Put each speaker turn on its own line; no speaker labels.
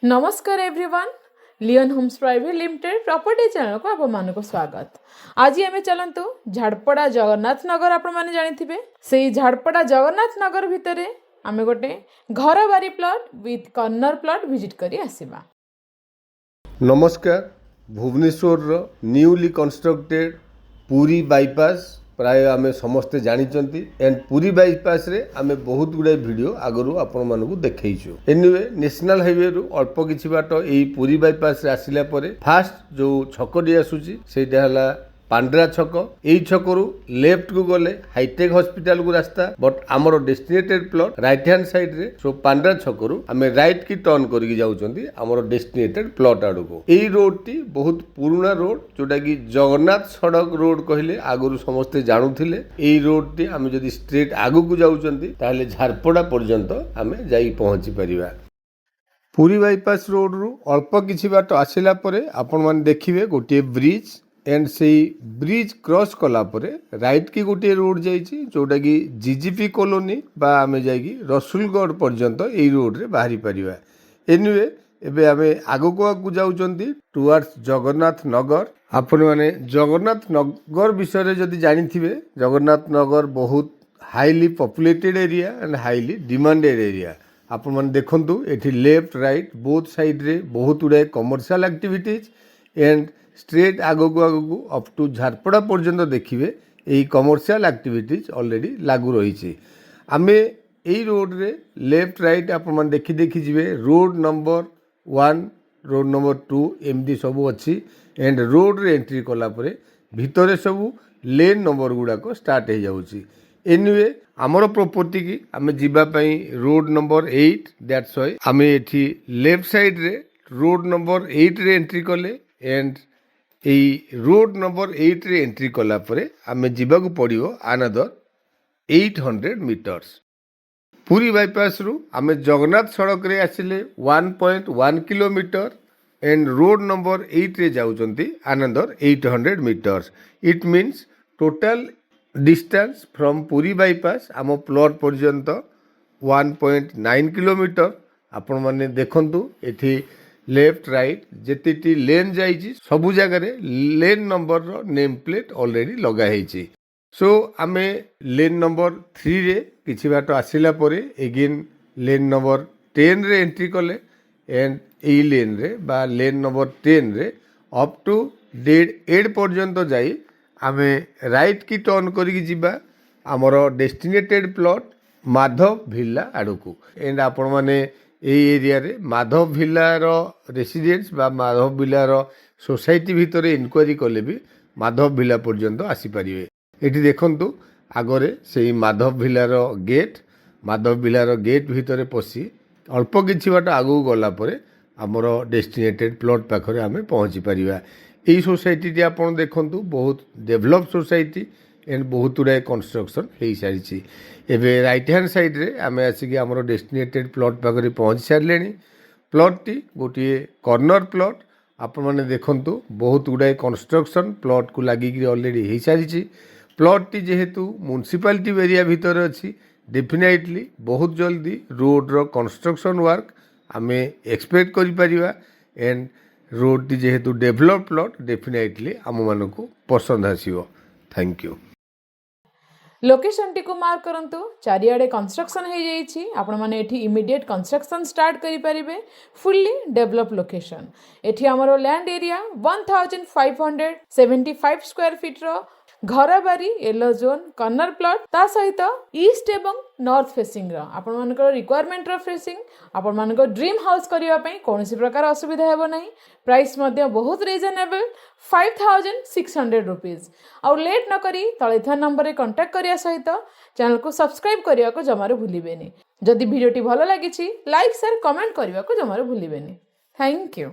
नमस्कार everyone, Leon homes private limited property channel को आप स्वागत। आज आम चलतु झाड़पड़ा जगन्नाथ नगर आपण जानी से झाड़पड़ा जगन्नाथ नगर भितर आम गोटे घर बारी plot with corner plot visit करी आसीबा।
नमस्कार। Bhubaneswar newly constructed Puri bypass प्राय आम समस्ते जानी एंड पुरी बाईपास रे आम बहुत गुड़ाए वीडियो आगु आपण मानक देखु। एनिवे नेशनल हाईवे रु अल्प किछि बाट एई पुरी बाईपास रे आसिला परे फास्ट जो छकटी आसुची सेटा हला पांड्रा छक। एई छकरू लेफ्ट को गले हाईटेक हॉस्पिटल को रास्ता, बट आमर destinated plot right hand side रे। सो पांड्रा छकरू आमे राइट की टर्न करके जाउचंदी आमर डेस्टिनेटेड प्लॉट आडू को। एई रोड टी बहुत पुराना रोड जोटा कि जगन्नाथ सड़क रोड कहले आगुरु समस्ते जानुथिले। एई रोड टी आमे जदी स्ट्रेट आगु को जाउचंदी ताले झारपड़ा पर्यंत आमे जाई पहुंची परिबा। पुरी बाईपास रोड रु अल्प किछि बाट आसिला परे आपण माने देखिबे गोटे ब्रिज एंड से ब्रिज क्रॉस कला परे राइट की गोटे रोड जाइए जोटा कि जीजीपी कॉलोनी बा आमे जाइए रसुलगढ़ पर्यंत यही रोड रे बाहरी परिबा। एनिवे एबे आमे आगो को आगु जाउचंती टुवर्ड्स जगन्नाथ नगर। आपण माने जगन्नाथ नगर विषय रे जदी जानिथिबे, जगन्नाथ नगर बहुत highly populated area and highly demanded area. आपण माने देखंतु एठी लेफ्ट राइट बोथ साइड रे बहुत उडे कमर्शियल एक्टिविटीज एंड स्ट्रेट आगू अप टू झारपड़ा पर्यंत देखिए यही कमर्शियल एक्टिविटीज ऑलरेडी लागू रही। आमे यही रोड रे लेफ्ट राइट आप देखी देखी जीवे रोड नंबर 1 रोड नंबर 2 एमती सब अच्छी एंड रोड रे एंट्री कला परे भितरे सब लेन नंबर गुड़ाक स्टार्ट हो जाउची। एनिवे आमर प्रॉपर्टी की आमे जीवा पई रोड नंबर 8 दैट्स व्हाई आमे एठी लेफ्ट साइड रे रोड नंबर 8 रे एंट्री कले एंड यही रोड नंबर 8 रे एंट्री कला परे आमे जीवाकू पड़िबो अनदर 800 मीटर्स। पुरी बाईपास रु आमे जगन्नाथ सड़क रे आसिले 1.1 किलोमीटर एंड रोड नंबर 8 रे जाउचंती another 800 metres. It means total distance from Puri bypass आम प्लॉट पर्यंत 1.9 किलोमीटर। आपण माने देखंतु एठी लेफ्ट राइट जेती लेन जाइए सबु जगह लेन नंबर रो नेम प्लेट ऑलरेडी लगा है। सो आमे लेन नंबर 3 रे किछि बाट आसिला परे एगेन लेन नंबर 10 रे एंट्री कले एंड ए लेन रे बा लेन नंबर 10 रे अप टू डेड एड पर्यंत जाई आमे राइट की टर्न करिक जिबा हमर डेस्टिनेटेड प्लॉट माधव भिला आड़कू। एंड आपण माने यही एरिया रे माधव भिलार रेसिडेंस बा माधव भिलार सोसाइटी भितर इनक्वारी कले भी माधव भिला पर्यंत आसीपारे। ये देखंतु आगरे से माधव भिलार गेट भितर पशि अल्प किछि बाट आगू गला परे हमर डेस्टिनेटेड प्लॉट पाखरे आमे पहुँची पारिबा। एई सोसाइटी आपण देखंतु बहुत डेवलप सोसाइटी एंड बहुत गुड़ाए कंस्ट्रक्शन हो सारी। एबे राइट हैंड साइड रे आमे आसिक आमर डेस्टिनेटेड प्लॉट पाखरे पहुँची सारे। प्लॉट टी गोटे कॉर्नर प्लॉट आपण माने देखंतु बहुत गुड़ाए कंस्ट्रक्शन प्लॉट को लगिक ऑलरेडी हो सारी। प्लॉट टी जेहेतु म्युनिसिपालिटी एरिया भितर अच्छी डेफिनेटली बहुत जल्दी रोड रो कंस्ट्रक्शन वर्क आमे एक्सपेक्ट करि परिबा एंड रोड टी जेहेतु डेवलप प्लॉट डेफिनेटली आम मानकू पसंद आसीबो। Thank you.
लोकेशन टी को मार्क करंतु चारियाडे कंस्ट्रक्शन हो जाइछि। आपण माने एठी इमीडिएट कंस्ट्रक्शन स्टार्ट करि परिबे। Fully develop location. एठी हमरो लैंड एरिया 1575 स्क्वायर फीट रो घर बारी येलो जोन कॉर्नर प्लॉट ता सहित ईस्ट एवं नॉर्थ फेसिंग रो आपण मानकर रिक्वायरमेंट रो फेसिंग आपण मानकर ड्रीम हाउस करिया पई कोनोसी प्रकार असुविधा हेबो नाही। प्राइस मध्य बहुत रीजनेबल 5600 रुपीज। और लेट न करी तळे था नंबर रे कांटेक्ट करिया सहित चैनल को सब्सक्राइब करिया को जमारो भूलिबेनी। जदि वीडियोटी भलो लागिछि लाइक शेयर कमेंट करिया को जमारो भूलिबेनी। Thank you.